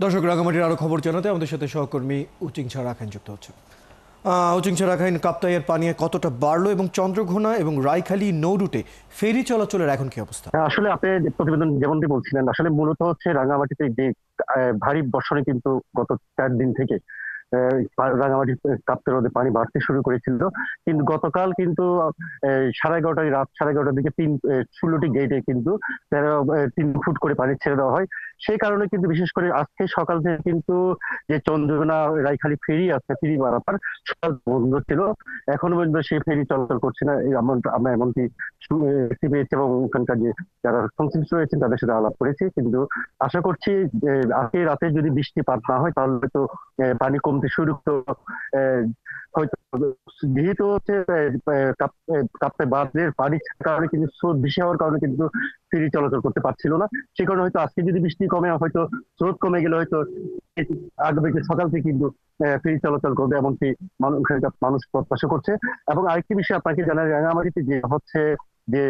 দর্শক, রাঙামাটির আরো খবর জানাতে আমাদের সাথে সহকর্মী উচিংছা রাখাইন যুক্ত হচ্ছে। উচিংছা রাখাইন, কাপ্তাইয়ের পানি কতটা বাড়লো এবং চন্দ্রঘোনা এবং রায়খালী নৌ রুটে ফেরি চলাচলের এখন কি অবস্থা? আসলে আপনি প্রতিবেদন যেমনটি বলছিলেন, আসলে মূলত হচ্ছে রাঙামাটিতে যে ভারী বর্ষণে কিন্তু গত 4 দিন থেকে রাঙামাটি কাপ্তাই হ্রদে পানি বাড়তে শুরু করেছিল। কিন্তু গতকাল কিন্তু 11:30 রাত 11:30টার দিকে 16টি গেটে কিন্তু 3 ফুট করে পানি ছেড়ে দেওয়া হয়। সেই কারণে কিন্তু বিশেষ করে আজকে সকাল থেকে কিন্তু যে চন্দ্রঘোনা রায়খালী ফেরি আছে, ফেরি পারাপার সকাল বন্ধ ছিল। এখনো পর্যন্ত সেই ফেরি চলাচল করছে না, আমরা এমনকি দেখতে পেয়েছি এবং ওখানকার যে যারা সংশ্লিষ্ট রয়েছেন তাদের সাথে আলাপ করেছি। কিন্তু আশা করছি যে আজকে রাতে যদি বৃষ্টিপাত না হয় তাহলে হয়তো পানি কমতে শুরু করলো। হয়তো যেহেতু হচ্ছে কাপ্তাই বাঁধের পানি ছাড়ার কারণে কিন্তু স্রোত বেশি হওয়ার কারণে কিন্তু ফেরি চলাচল করতে পারছিল না। সে কারণে হয়তো আজকে যদি বৃষ্টি কমে, হয়তো স্রোত কমে গেলে হয়তো আগামী সকাল থেকে কিন্তু ফেরি চলাচল করবে এমনকি মানুষ প্রত্যাশা করছে। এবং আরেকটি বিষয় আপনাকে জানাই, রাঙামাটিতে যে হচ্ছে যে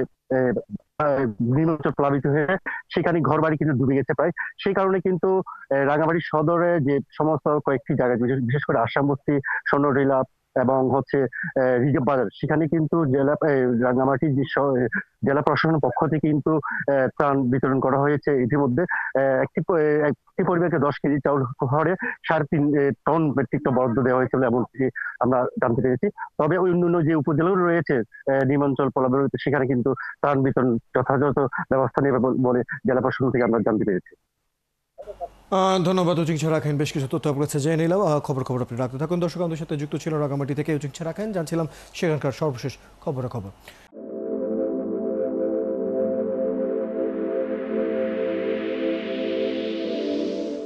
নিম্নাঞ্চল প্লাবিত হয়ে সেখানে ঘর বাড়ি কিন্তু ডুবে গেছে প্রায়। সেই কারণে কিন্তু রাঙামাটি সদরে যে সমস্ত কয়েকটি জায়গায়, বিশেষ করে আসাম বস্তি, স্বর্ণটিলা এবং হচ্ছে রিজার্ভ বাজার, সেখানে কিন্তু রাঙামাটি যে জেলা প্রশাসনের পক্ষ থেকে কিন্তু ত্রাণ বিতরণ করা হয়েছে ইতিমধ্যে। একটি পরিবারকে 10 কেজি চাউল হরে 3.5 টন ব্যক্তিত্ব বরাদ্দ দেওয়া হয়েছিল এমনকি আমরা জানতে পেরেছি। তবে অন্যান্য যে উপজেলাগুলো রয়েছে নিম্নাঞ্চল প্লাবিত, সেখানে কিন্তু ত্রাণ বিতরণ যথাযথ ব্যবস্থা নেবে বলে জেলা প্রশাসন থেকে আমরা জানতে পেরেছি। ধন্যবাদ উচিংছা রাখাইন, বেশ কিছু তথ্য আপনার কাছে জেনে নিলাম। খবর আপনি রাখতে থাকুন। দর্শক, আমাদের সাথে যুক্ত ছিল রাঙামাটি থেকে উচিংছা রাখাইন, জানছিলাম সেখানকার সর্বশেষ খবর।